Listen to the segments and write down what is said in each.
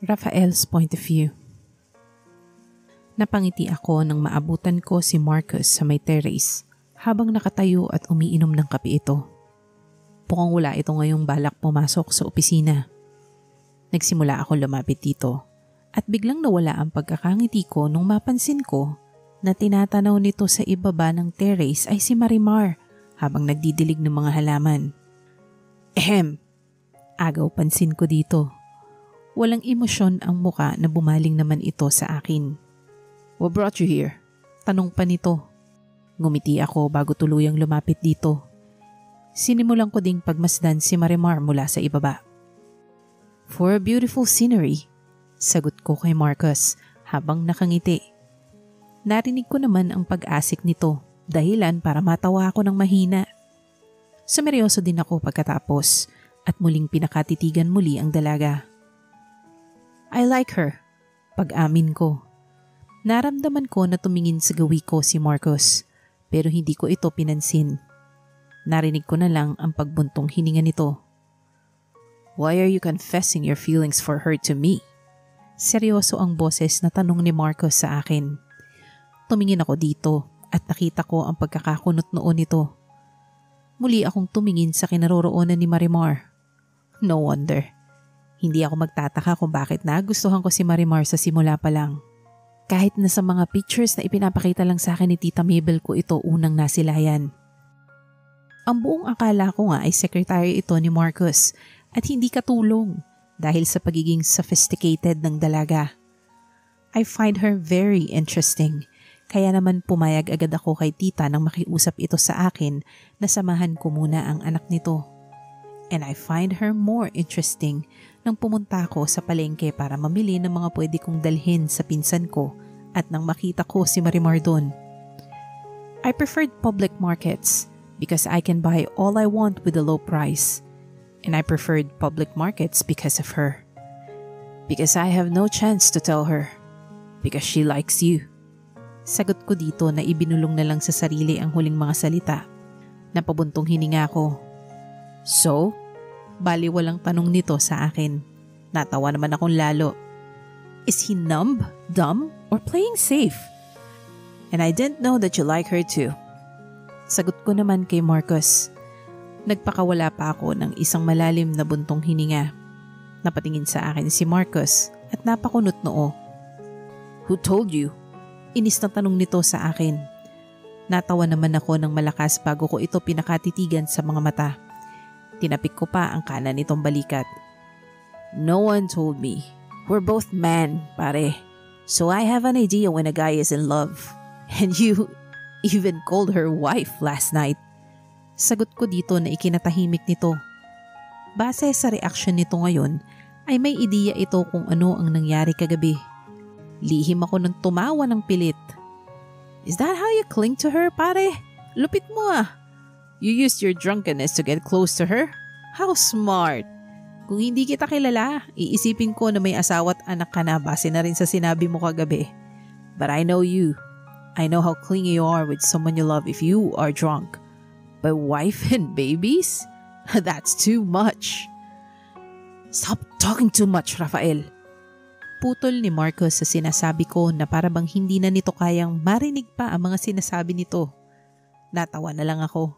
Rafael's point of view. Napangiti ako nang maabutan ko si Marcus sa may terrace habang nakatayo at umiinom ng kape ito. Mukhang wala ito ngayong balak pumasok sa opisina. Nagsimula ako lumapit dito at biglang nawala ang pagkakangiti ko nung mapansin ko na tinatanaw nito sa ibaba ng terrace ay si Marimar habang nagdidilig ng mga halaman. Ehem! Agaw pansin ko dito. Walang emosyon ang muka na bumaling naman ito sa akin. What brought you here? Tanong pa nito. Ngumiti ako bago tuluyang lumapit dito. Sinimulan ko ding pagmasdan si Marimar mula sa ibaba. For a beautiful scenery, sagot ko kay Marcus habang nakangiti. Narinig ko naman ang pag-asik nito, dahilan para matawa ako ng mahina. Sumeryoso din ako pagkatapos at muling pinakatitigan muli ang dalaga. I like her, pag-amin ko. Naramdaman ko na tumingin sa gawi ko si Marcus pero hindi ko ito pinansin. Narinig ko na lang ang pagbuntong hininga nito. Why are you confessing your feelings for her to me? Seryoso ang boses na tanong ni Marcus sa akin. Tumingin ako dito at nakita ko ang pagkakakunot noon nito. Muli akong tumingin sa kinaroroonan ni Marimar. No wonder. Hindi ako magtataka kung bakit nagustuhan ko si Marimar sa simula pa lang. Kahit na sa mga pictures na ipinapakita lang sa akin ni Tita Mabel ko ito unang nasilayan. Ang buong akala ko nga ay secretary ito ni Marcus at hindi katulong dahil sa pagiging sophisticated ng dalaga. I find her very interesting kaya naman pumayag agad ako kay tita nang makiusap ito sa akin na samahan ko muna ang anak nito. And I find her more interesting nang pumunta ako sa palengke para mamili ng mga pwede kong dalhin sa pinsan ko at nang makita ko si Marimar doon. I preferred public markets because I can buy all I want with a low price. And I preferred public markets because of her. Because I have no chance to tell her. Because she likes you. Sagot ko dito na ibinulong na lang sa sarili ang huling mga salita. Napabuntong hininga ko. So, bali walang tanong nito sa akin. Natawa naman akong lalo. Is he numb, dumb, or playing safe? And I didn't know that you like her too. Sagot ko naman kay Marcus. Nagpakawala pa ako ng isang malalim na buntong hininga. Napatingin sa akin si Marcus at napakunot noo. Who told you? Inis na tanong nito sa akin. Natawa naman ako ng malakas bago ko ito pinakatitigan sa mga mata. Tinapik ko pa ang kanan nitong balikat. No one told me. We're both men, pare. So I have an idea when a guy is in love. And you even called her wife last night. Sagot ko dito na ikinatahimik nito. Base sa reaksyon nito ngayon, ay may ideya ito kung ano ang nangyari kagabi. Lihim ako nang tumawa ng pilit. Is that how you cling to her, pare? Lupit mo ah. You used your drunkenness to get close to her? How smart. Kung hindi kita kilala, iisipin ko na may asawa at anak ka na base na rin sa sinabi mo kagabi. But I know you. I know how clingy you are with someone you love if you are drunk. But wife and babies? That's too much. Stop talking too much, Rafael. Putol ni Marcus sa sinasabi ko na para bang hindi na nito kayang marinig pa ang mga sinasabi nito. Natawa na lang ako.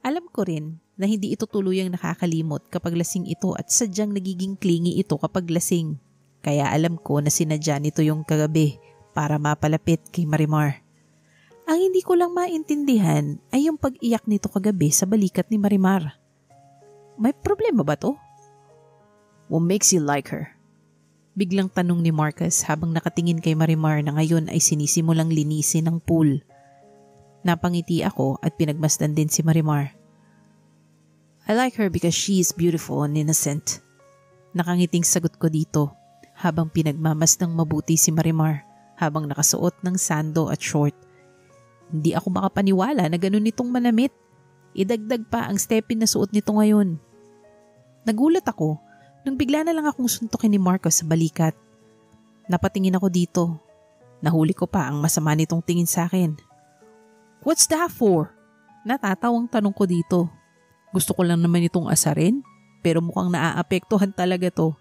Alam ko rin na hindi ito tuluyang nakakalimot kapag lasing ito at sadyang nagiging clingy ito kapag lasing. Kaya alam ko na sinadya nito yung kagabi para mapalapit kay Marimar. Ang hindi ko lang maintindihan ay yung pag-iyak nito kagabi sa balikat ni Marimar. May problema ba to? What makes you like her? Biglang tanong ni Marcus habang nakatingin kay Marimar na ngayon ay sinisimulang linisin ng pool. Napangiti ako at pinagmasdan din si Marimar. I like her because she is beautiful and innocent. Nakangiting sagot ko dito habang pinagmamasdang mabuti si Marimar habang nakasuot ng sando at short. Hindi ako makapaniwala na ganun nitong manamit. Idagdag pa ang stepin na suot nito ngayon. Nagulat ako nung bigla na lang akong suntukin ni Marcos sa balikat. Napatingin ako dito. Nahuli ko pa ang masama nitong tingin sa akin. What's that for? Natatawang tanong ko dito. Gusto ko lang naman itong asarin pero mukhang naaapektuhan talaga to.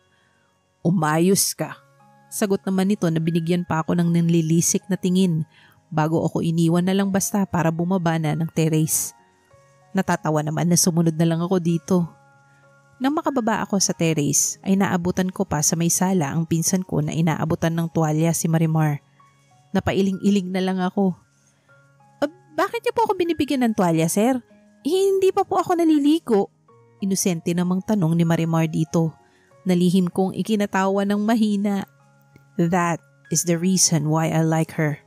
Umayos ka. Sagot naman nito na binigyan pa ako ng nanlilisik na tingin bago ako iniwan na lang basta para bumaba na ng terrace. Natatawa naman na sumunod na lang ako dito. Nang makababa ako sa terrace ay naabutan ko pa sa may sala ang pinsan ko na inaabutan ng tuwalya si Marimar. Napailing-iling na lang ako. Bakit niyo po ako binibigyan ng tuwalya, sir? Hindi pa po ako naliligo. Inosente namang tanong ni Marimar dito. Nalihim kong ikinatawa ng mahina. That is the reason why I like her.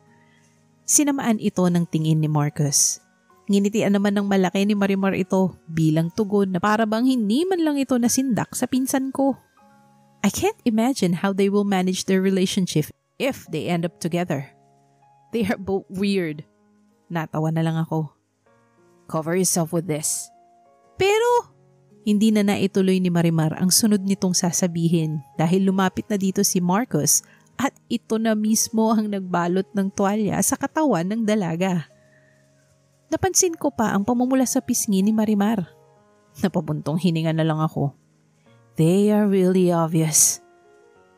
Sinamaan ito ng tingin ni Marcus. Nginitian naman ng malaki ni Marimar ito bilang tugon na para bang hindi man lang ito nasindak sa pinsan ko. I can't imagine how they will manage their relationship if they end up together. They are both weird. Natawa na lang ako. Cover yourself with this. Pero hindi na naituloy ni Marimar ang sunod nitong sasabihin dahil lumapit na dito si Marcus at ito na mismo ang nagbalot ng tuwalya sa katawan ng dalaga. Napansin ko pa ang pamumula sa pisngi ni Marimar. Napabuntong hininga na lang ako. They are really obvious.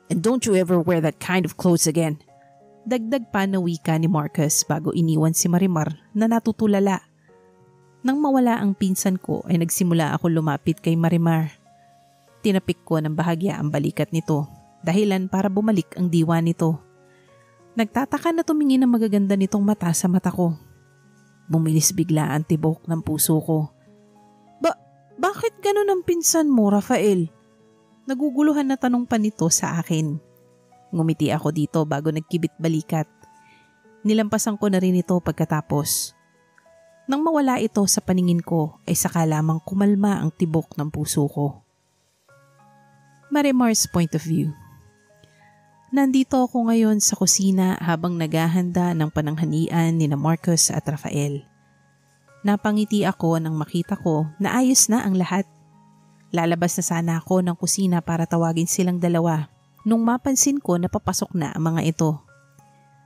And don't you ever wear that kind of clothes again. Dagdag pa na wika ni Marcus bago iniwan si Marimar na natutulala. Nang mawala ang pinsan ko ay nagsimula ako lumapit kay Marimar. Tinapik ko ng bahagya ang balikat nito, dahilan para bumalik ang diwa nito. Nagtataka na tumingin ang magaganda nitong mata sa mata ko. Bumilis bigla ang tibok ng puso ko. Bakit ganun ang pinsan mo, Rafael? Naguguluhan na tanong pa nito sa akin. Ngumiti ako dito bago nagkibit balikat. Nilampasan ko na rin ito pagkatapos. Nang mawala ito sa paningin ko ay saka lamang kumalma ang tibok ng puso ko. Marimar's point of view. Nandito ako ngayon sa kusina habang naghahanda ng pananghalian ni Marcus at Rafael. Napangiti ako nang makita ko na ayos na ang lahat. Lalabas na sana ako ng kusina para tawagin silang dalawa nung mapansin ko na papasok na ang mga ito.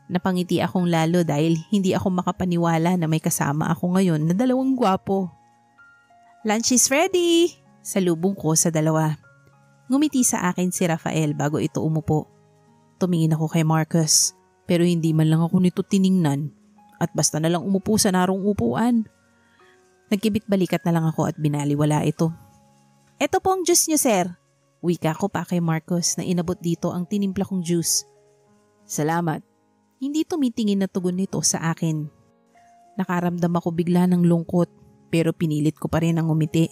Napangiti akong lalo dahil hindi ako makapaniwala na may kasama ako ngayon na dalawang gwapo. Lunch is ready! Salubong ko sa dalawa. Ngumiti sa akin si Rafael bago ito umupo. Tumingin ako kay Marcus pero hindi man lang ako nito tiningnan at basta na lang umupo sa narong upuan. Nagkibit balikat na lang ako at binaliwala ito. Eto po ang juice niyo, sir. Wika ko pa kay Marcus na inabot dito ang tinimpla kong juice. Salamat. Hindi tumitingin na tugon nito sa akin. Nakaramdam ako bigla ng lungkot pero pinilit ko pa rin ang umiti.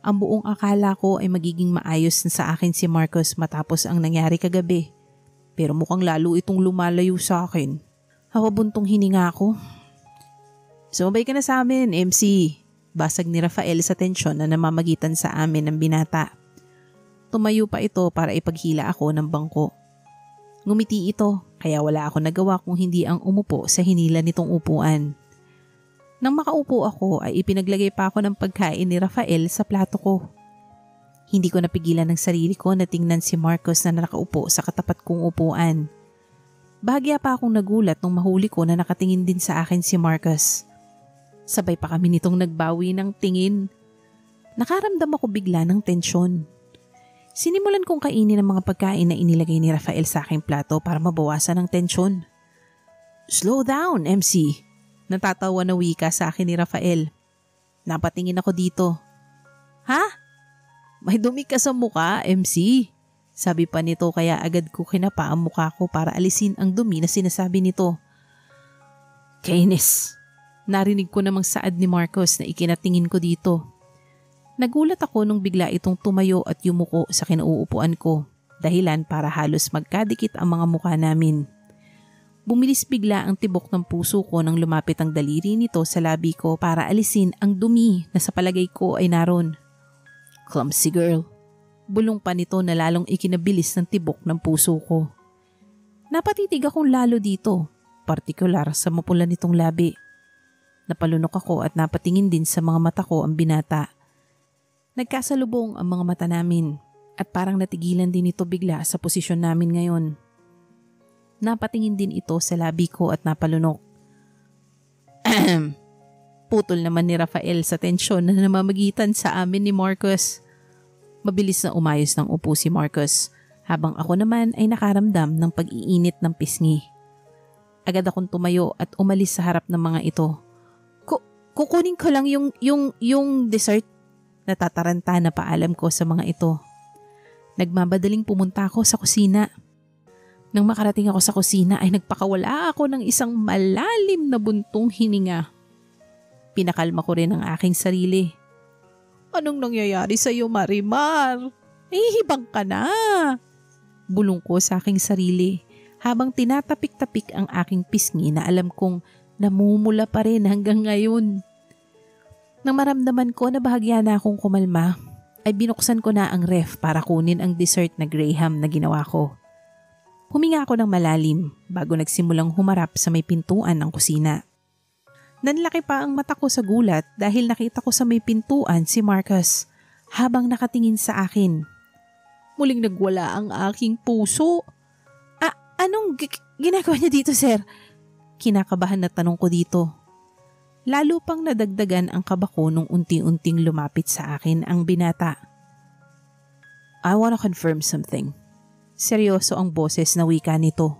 Ang buong akala ko ay magiging maayos na sa akin si Marcus matapos ang nangyari kagabi. Pero mukhang lalo itong lumalayo sa akin. Hawabuntong hininga ako. Sumabay ka na sa amin, MC. Basag ni Rafael sa tensyon na namamagitan sa amin ng binata. Tumayo pa ito para ipaghila ako ng bangko. Ngumiti ito kaya wala ako nagawa kung hindi ang umupo sa hinila nitong upuan. Nang makaupo ako ay ipinaglagay pa ako ng pagkain ni Rafael sa plato ko. Hindi ko napigilan ng sarili ko na tingnan si Marcus na nakaupo sa katapat kong upuan. Bahagya pa akong nagulat nung mahuli ko na nakatingin din sa akin si Marcus. Sabay pa kami nitong nagbawi ng tingin. Nakaramdam ako bigla ng tensyon. Sinimulan kong kainin ang mga pagkain na inilagay ni Rafael sa aking plato para mabawasan ang tensyon. Slow down, MC. Natatawa na wika sa akin ni Rafael. Napatingin ako dito. Ha? May dumi ka sa muka, MC. Sabi pa nito kaya agad ko kinapa ang mukha ko para alisin ang dumi na sinasabi nito. Kainis. Narinig ko namang saad ni Marcus na ikinatingin ko dito. Nagulat ako nung bigla itong tumayo at yumuko sa kinauupuan ko, dahilan para halos magkadikit ang mga mukha namin. Bumilis bigla ang tibok ng puso ko nang lumapit ang daliri nito sa labi ko para alisin ang dumi na sa palagay ko ay naroon. Clumsy girl. Bulong pa nito na lalong ikinabilis ng tibok ng puso ko. Napatitig akong lalo dito, partikular sa mapula nitong labi. Napalunok ako at napatingin din sa mga mata ko ang binata. Nagkasalubong ang mga mata namin at parang natigilan din ito bigla sa posisyon namin ngayon. Napatingin din ito sa labi ko at napalunok. Putol naman ni Rafael sa tensyon na namamagitan sa amin ni Marcus. Mabilis na umayos ng upo si Marcus habang ako naman ay nakaramdam ng pag-iinit ng pisngi. Agad akong tumayo at umalis sa harap ng mga ito. Kukunin ko lang yung dessert. Natataranta na paalam ko sa mga ito. Nagmamadaling pumunta ako sa kusina. Nang makarating ako sa kusina ay nagpakawala ako ng isang malalim na buntong hininga. Pinakalma ko rin ang aking sarili. Anong nangyayari sa iyo, Marimar? Nahihibang ka na. Bulong ko sa aking sarili habang tinatapik-tapik ang aking pisngi na alam kong namumula pa rin hanggang ngayon. Nang maramdaman ko na bahagya na akong kumalma, ay binuksan ko na ang ref para kunin ang dessert na Graham na ginawa ko. Huminga ako ng malalim bago nagsimulang humarap sa may pintuan ng kusina. Nanlaki pa ang mata ko sa gulat dahil nakita ko sa may pintuan si Marcus habang nakatingin sa akin. Muling nagwala ang aking puso. Anong ginagawa niya dito, sir? Kinakabahan na tanong ko dito. Lalo pang nadagdagan ang kaba ko nung unti-unting lumapit sa akin ang binata. I wanna confirm something. Seryoso ang boses na wika nito.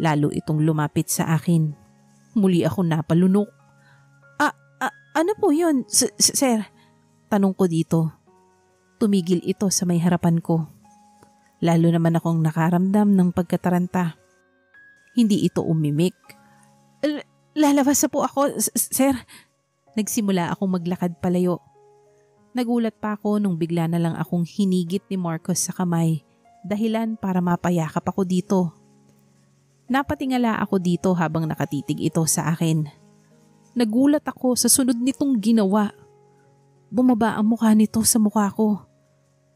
Lalo itong lumapit sa akin. Muli ako napalunok. Ano po yun, sir? Tanong ko dito. Tumigil ito sa may harapan ko. Lalo naman akong nakaramdam ng pagkataranta. Hindi ito umimik. Lalabas na po ako, sir. Nagsimula akong maglakad palayo. Nagulat pa ako nung bigla na lang akong hinigit ni Marcus sa kamay. Dahilan para mapayakap ako dito. Napatingala ako dito habang nakatitig ito sa akin. Nagulat ako sa sunod nitong ginawa. Bumaba ang mukha nito sa mukha ko.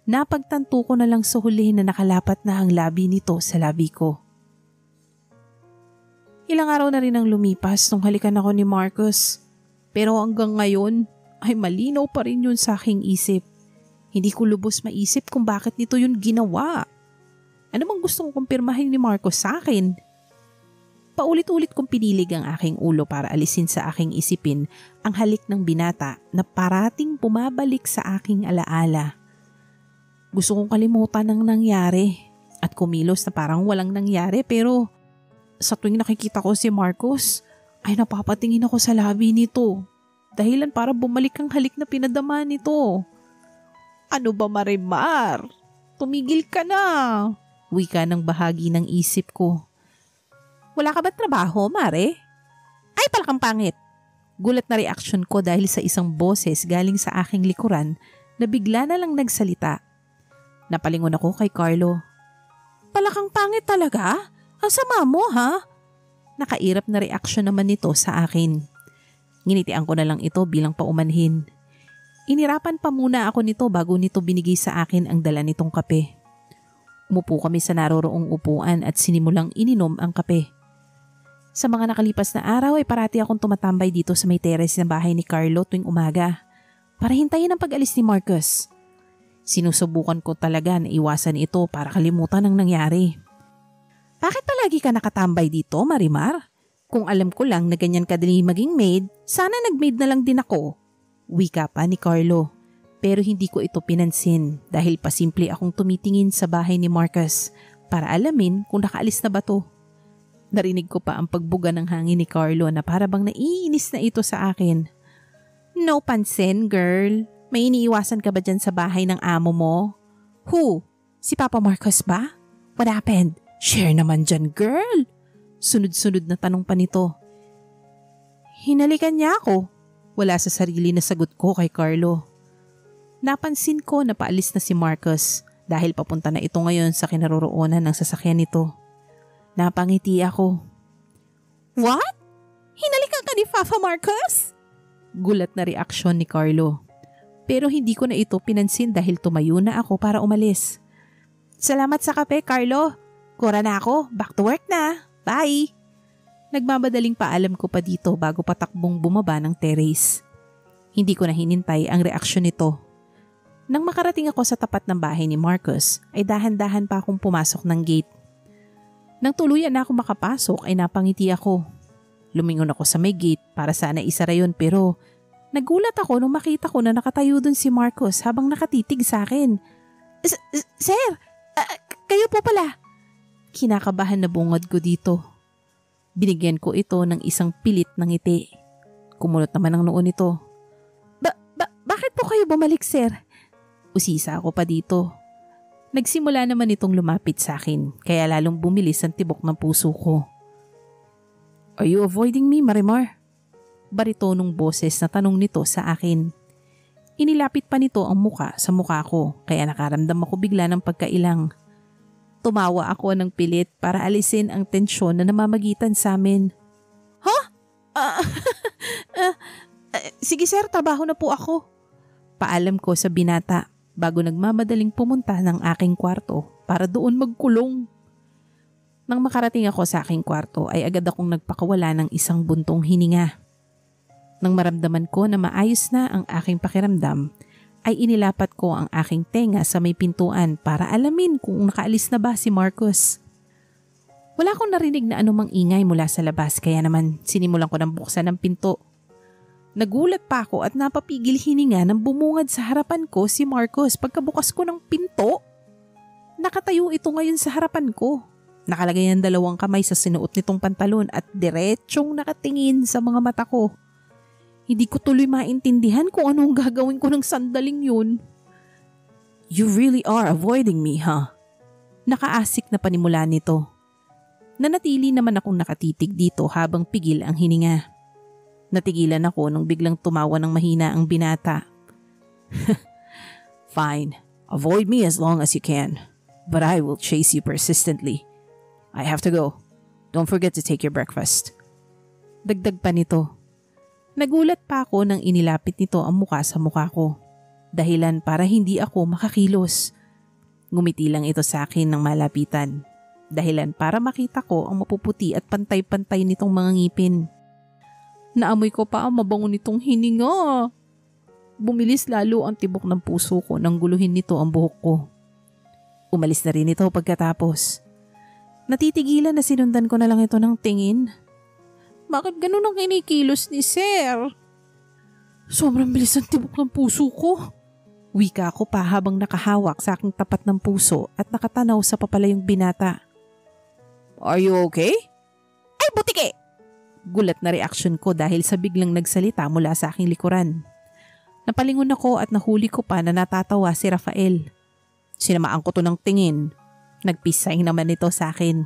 Napagtanto ko na lang sa huli na nakalapat na ang labi nito sa labi ko. Ilang araw na rin ang lumipas nung halikan ako ni Marcus. Pero hanggang ngayon ay malinaw pa rin yun sa aking isip. Hindi ko lubos maisip kung bakit nito yun ginawa. Ano bang gustong kumpirmahin ni Marcos sa akin? Paulit-ulit kong pinilig ang aking ulo para alisin sa aking isipin ang halik ng binata na parating bumabalik sa aking alaala. Gusto kong kalimutan ang nangyari at kumilos na parang walang nangyari pero sa tuwing nakikita ko si Marcos ay napapatingin ako sa labi nito. Dahilan para bumalik ang halik na pinadama nito. Ano ba, Marimar? Tumigil ka na. Wika ng bahagi ng isip ko. Wala ka ba trabaho, Mare? Ay, palakang pangit. Gulat na reaksyon ko dahil sa isang boses galing sa aking likuran na bigla na lang nagsalita. Napalingon ako kay Carlo. Palakang pangit talaga? Ang sama mo, ha? Nakairap na reaksyon naman nito sa akin. Nginitian ko na lang ito bilang paumanhin. Inirapan pa muna ako nito bago nito binigay sa akin ang dala nitong kape. Umupo kami sa naroroong upuan at sinimulang ininom ang kape. Sa mga nakalipas na araw ay parati akong tumatambay dito sa may terrace ng bahay ni Carlo tuwing umaga para hintayin ang pag-alis ni Marcus. Sinusubukan ko talaga na iwasan ito para kalimutan ang nangyari. Bakit palagi ka nakatambay dito, Marimar? Kung alam ko lang na ganyan kadali maging maid, sana nag-maid na lang din ako. Wika pa ni Carlo. Pero hindi ko ito pinansin dahil pasimple akong tumitingin sa bahay ni Marcus para alamin kung nakaalis na ba to. Narinig ko pa ang pagbuga ng hangin ni Carlo na para bang naiinis na ito sa akin. No pansin, girl. May iniiwasan ka ba dyan sa bahay ng amo mo? Who? Si Papa Marcus ba? What happened? Share naman dyan, girl. Sunod-sunod na tanong pa nito. Hinalikan niya ako. Wala sa sarili na sagot ko kay Carlo. Napansin ko na paalis na si Marcus dahil papunta na ito ngayon sa kinaroroonan ng sasakyan nito. Napangiti ako. What? Hinalikan ka ni Papa Marcus? Gulat na reaksyon ni Carlo. Pero hindi ko na ito pinansin dahil tumayo na ako para umalis. Salamat sa kape, Carlo. Kura na ako. Back to work na. Bye! Nagmamadaling paalam ko pa dito bago patakbong bumaba ng terrace. Hindi ko na hinintay ang reaksyon nito. Nang makarating ako sa tapat ng bahay ni Marcus, ay dahan-dahan pa akong pumasok ng gate. Nang tuluyan na ako makapasok ay napangiti ako. Lumingon ako sa may gate para sana isara yun pero nagulat ako nung makita ko na nakatayo dun si Marcus habang nakatitig sa akin. Sir! Kayo po pala. Kinakabahan na bungad ko dito. Binigyan ko ito ng isang pilit ng ngiti. Kumunot naman ang noo nito. Bakit po kayo bumalik, sir? Usisa ako pa dito. Nagsimula naman itong lumapit sa akin, kaya lalong bumilis ang tibok ng puso ko. Are you avoiding me, Marimar? Baritonong boses na tanong nito sa akin. Inilapit pa nito ang muka sa muka ko, kaya nakaramdam ako bigla ng pagkailang. Tumawa ako ng pilit para alisin ang tensyon na namamagitan sa amin. Ha? Sige sir, trabaho na po ako. Paalam ko sa binata bago nagmamadaling pumunta ng aking kwarto para doon magkulong. Nang makarating ako sa aking kwarto ay agad akong nagpakawala ng isang buntong hininga. Nang maramdaman ko na maayos na ang aking pakiramdam, ay inilapat ko ang aking tenga sa may pintuan para alamin kung nakaalis na ba si Marcus. Wala akong narinig na anumang ingay mula sa labas kaya naman sinimulan ko ng buksan ang pinto. Nagulat pa ako at napapigil hininga nang bumungad sa harapan ko si Marcus pagkabukas ko ng pinto. Nakatayo ito ngayon sa harapan ko. Nakalagay ang 2 kamay sa sinuot nitong pantalon at diretsyong nakatingin sa mga mata ko. Hindi ko tuloy maintindihan kung anong gagawin ko ng sandaling yun. You really are avoiding me, huh? Nakaasik na panimula nito. Nanatili naman akong nakatitig dito habang pigil ang hininga. Natigilan ako nung biglang tumawa ng mahina ang binata. Fine, avoid me as long as you can, but I will chase you persistently. I have to go. Don't forget to take your breakfast. Dagdag pa nito. Nagulat pa ako nang inilapit nito ang muka sa muka ko. Dahilan para hindi ako makakilos. Ngumiti lang ito sa akin ng malapitan. Dahilan para makita ko ang mapuputi at pantay-pantay nitong mga ngipin. Naamoy ko pa ang mabango nitong hininga. Bumilis lalo ang tibok ng puso ko nang guluhin nito ang buhok ko. Umalis na rin ito pagkatapos. Natitigilan na sinundan ko na lang ito ng tingin. Bakit ganun ang kinikilos ni Sir? Sobrang bilis ang tibok ng puso ko. Wika ko pa habang nakahawak sa aking tapat ng puso at nakatanaw sa papalayong binata. Are you okay? Ay, butike! Gulat na reaksyon ko dahil sa biglang nagsalita mula sa aking likuran. Napalingon ako at nahuli ko pa na natatawa si Rafael. Sinamaan ko to ng tingin. Nagpisay naman ito sa akin.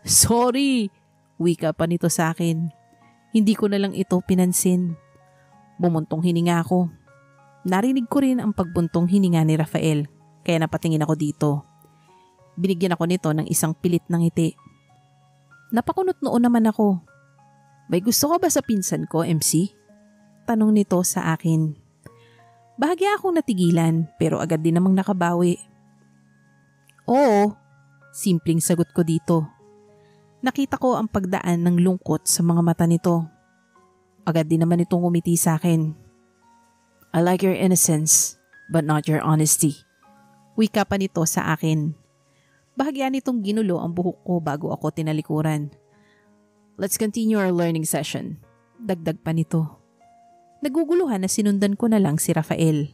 Sorry! Wika pa nito sa akin. Hindi ko na lang ito pinansin. Bumuntong hininga ako. Narinig ko rin ang pagbuntong hininga ni Rafael, kaya napatingin ako dito. Binigyan ako nito ng isang pilit ng ngiti. Napakunot noon naman ako. May gusto ka ba sa pinsan ko, MC? Tanong nito sa akin. Bahagya akong natigilan pero agad din namang nakabawi. Oo, simpleng sagot ko dito. Nakita ko ang pagdaan ng lungkot sa mga mata nito. Agad din naman itong umiti sa akin. I like your innocence, but not your honesty. Wika pa nito sa akin. Bahagya nitong ginulo ang buhok ko bago ako tinalikuran. Let's continue our learning session. Dagdag pa nito. Naguguluhan na sinundan ko na lang si Rafael.